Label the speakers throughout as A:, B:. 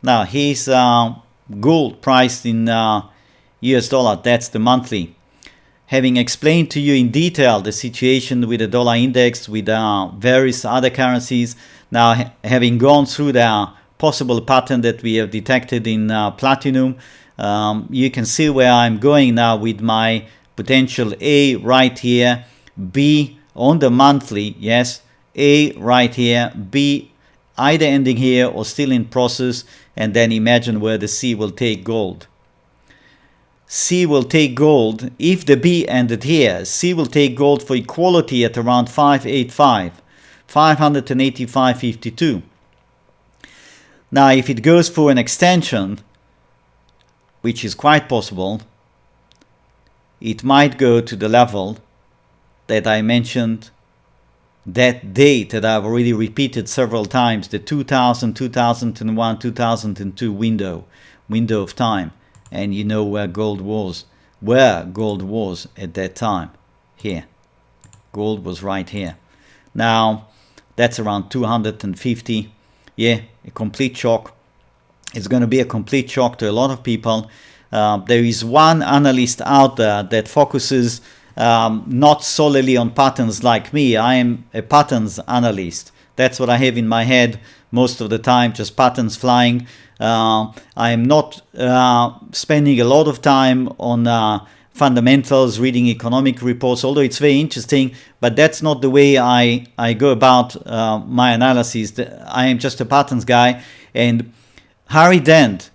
A: Now here's gold priced in US dollar. That's the monthly. Having explained to you in detail the situation with the dollar index, with various other currencies, now having gone through the possible pattern that we have detected in platinum, you can see where I'm going now with my potential A right here, B on the monthly, yes, A right here, B either ending here or still in process, and then imagine where the C will take gold. C will take gold. If the B ended here, C will take gold for equality at around 585, 585.52. Now if it goes for an extension, which is quite possible, it might go to the level that I mentioned, that date that I've already repeated several times, the 2000, 2001, 2002 window of time. And you know where gold was at that time. Here, gold was right here. Now that's around 250. Yeah, a complete shock. It's going to be a complete shock to a lot of people. There is one analyst out there that focuses not solely on patterns like me. I am a patterns analyst. That's what I have in my head most of the time, just patterns flying. I am not spending a lot of time on fundamentals, reading economic reports, although it's very interesting, but that's not the way I go about my analysis. I am just a patterns guy, and Harry Dent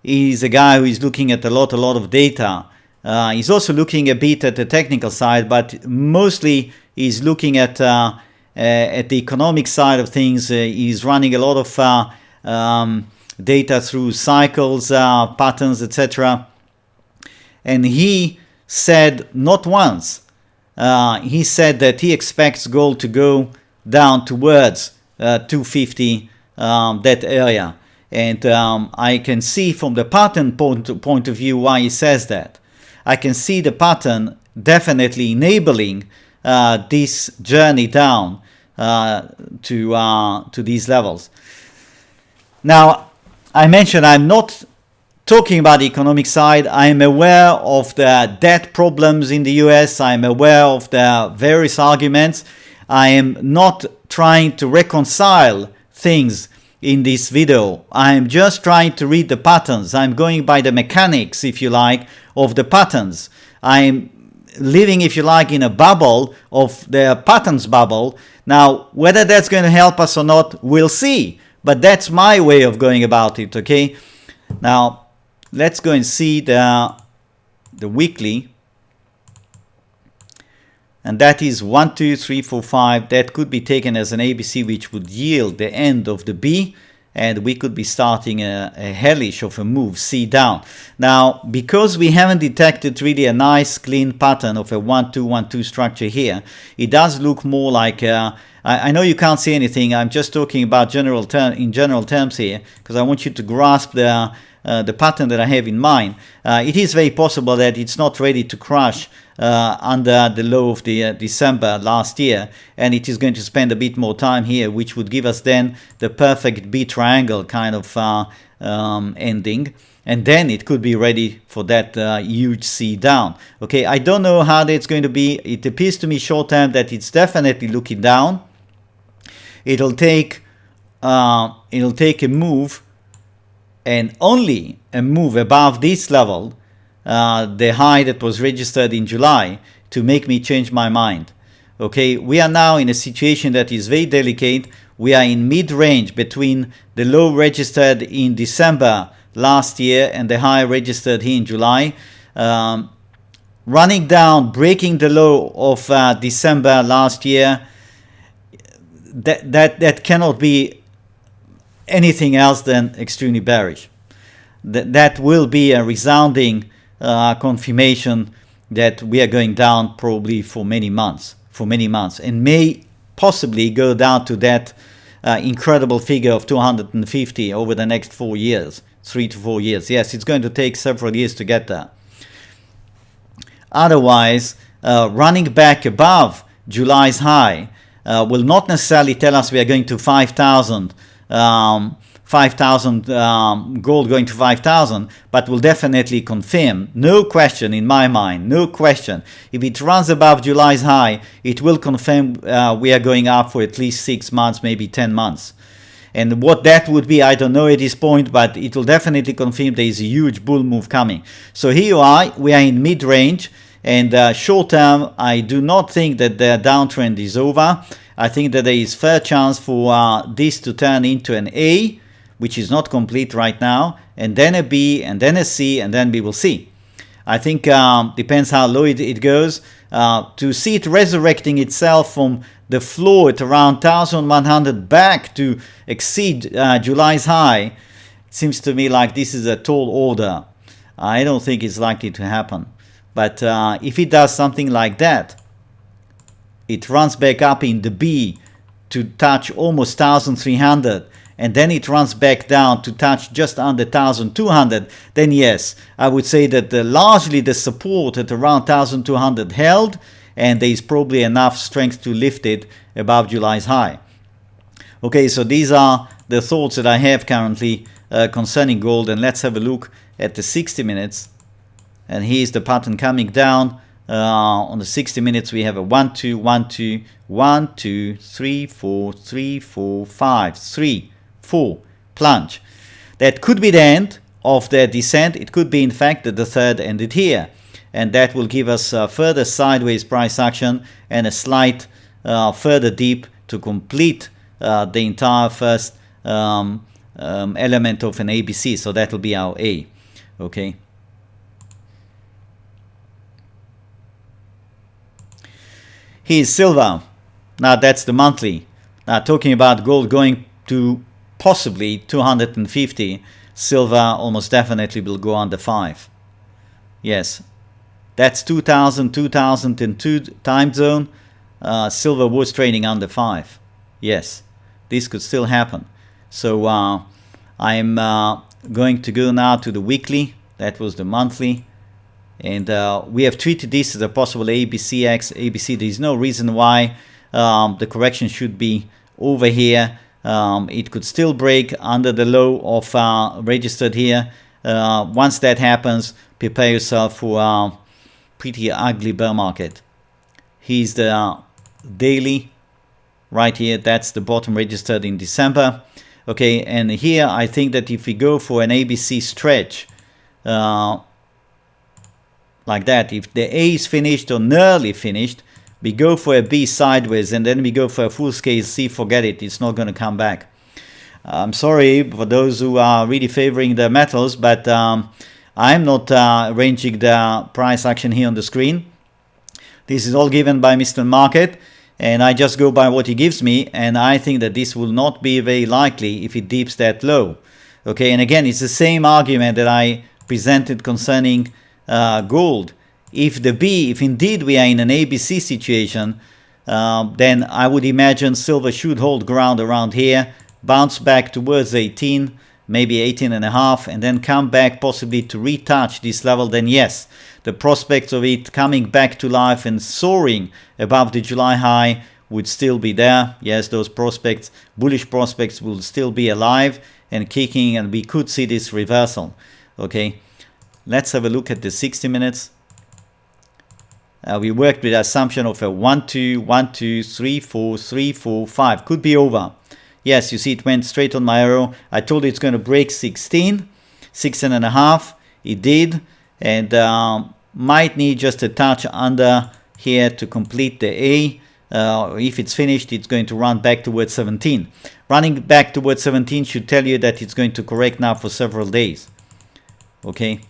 A: is a guy who is looking at a lot of data. He's also looking a bit at the technical side, but mostly he's looking at the economic side of things. He's running a lot of data through cycles, patterns, etc. And he said not once, he said that he expects gold to go down towards 250, that area. And I can see from the pattern point of view why he says that. I can see the pattern definitely enabling this journey down to these levels. Now, I mentioned I'm not talking about the economic side. I am aware of the debt problems in the US. I am aware of the various arguments. I am not trying to reconcile things in this video. I am just trying to read the patterns. I'm going by the mechanics, if you like, of the patterns. I'm living, if you like, in a bubble of the patterns bubble. Now, whether that's going to help us or not, we'll see. But that's my way of going about it, okay? Now, let's go and see the weekly. And that is 1, 2, 3, 4, 5. That could be taken as an ABC, which would yield the end of the B. And we could be starting a hellish of a move, C down. Now, because we haven't detected really a nice clean pattern of a 1, 2, 1, 2 structure here, it does look more like I know you can't see anything. I'm just talking about in general terms here, because I want you to grasp the pattern that I have in mind. It is very possible that it's not ready to crash under the low of the December last year, and it is going to spend a bit more time here, which would give us then the perfect B triangle kind of ending, and then it could be ready for that huge C down. Okay, I don't know how that's going to be. It appears to me short term that it's definitely looking down. It'll take a move, and only a move above this level, the high that was registered in July, to make me change my mind. Okay, we are now in a situation that is very delicate. We are in mid-range between the low registered in December last year and the high registered here in July. Running down, breaking the low of December last year, that cannot be anything else than extremely bearish. That will be a resounding confirmation that we are going down probably for many months, and may possibly go down to that incredible figure of 250 over the next 4 years, 3 to 4 years. Yes, it's going to take several years to get there. Otherwise, running back above July's high will not necessarily tell us we are going to 5,000 5,000 gold going to 5,000, but will definitely confirm, no question in my mind, no question. If it runs above July's high, it will confirm we are going up for at least 6 months, maybe 10 months. And what that would be, I don't know at this point, but it will definitely confirm there is a huge bull move coming. So here you are, we are in mid-range, and short term, I do not think that the downtrend is over. I think that there is fair chance for this to turn into an A, which is not complete right now, and then a B, and then a C, and then we will see. I think depends how low it goes. To see it resurrecting itself from the floor at around 1,100 back to exceed July's high, it seems to me like this is a tall order. I don't think it's likely to happen. But if it does something like that, it runs back up in the B to touch almost 1,300, and then it runs back down to touch just under 1,200, then yes, I would say that largely the support at around 1,200 held, and there is probably enough strength to lift it above July's high. Okay, so these are the thoughts that I have currently concerning gold, and let's have a look at the 60 minutes. And here's the pattern coming down. On the 60 minutes we have a 1 2 1 2 1 2 3 4 3 4 5 3 4 plunge. That could be the end of the descent. It could be in fact that the third ended here, and that will give us further sideways price action and a slight further dip to complete the entire first element of an ABC. So that will be our A. Okay. Here's silver. Now that's the monthly. Now talking about gold going to possibly 250, silver almost definitely will go under 5. Yes, that's 2000, 2002 time zone. Silver was trading under 5. Yes, this could still happen. So I'm going to go now to the weekly. That was the monthly. And we have treated this as a possible ABCX, ABC. There is no reason why the correction should be over here. It could still break under the low of registered here. Once that happens, prepare yourself for a pretty ugly bear market. Here's the daily right here. That's the bottom registered in December. Okay, and here I think that if we go for an ABC stretch, like that, if the A is finished or nearly finished, we go for a B sideways, and then we go for a full scale C. Forget it, it's not going to come back. I'm sorry for those who are really favoring the metals, but I'm not arranging the price action here on the screen. This is all given by Mr. Market, and I just go by what he gives me, and I think that this will not be very likely if it dips that low. Okay, and again, it's the same argument that I presented concerning gold. If indeed we are in an ABC situation, then I would imagine silver should hold ground around here, bounce back towards 18, maybe 18.5, and then come back possibly to retouch this level. Then yes, the prospects of it coming back to life and soaring above the July high would still be there. Yes, those prospects, bullish prospects, will still be alive and kicking, and we could see this reversal. Okay, let's have a look at the 60 minutes. We worked with the assumption of a 1 2 1 2 3 4 3 4 5. Could be over. Yes, you see it went straight on my arrow. I told you it's going to break 16, 16.5. It did, and might need just a touch under here to complete the A. If it's finished, it's going to run back towards 17. Running back towards 17 should tell you that it's going to correct now for several days. Okay.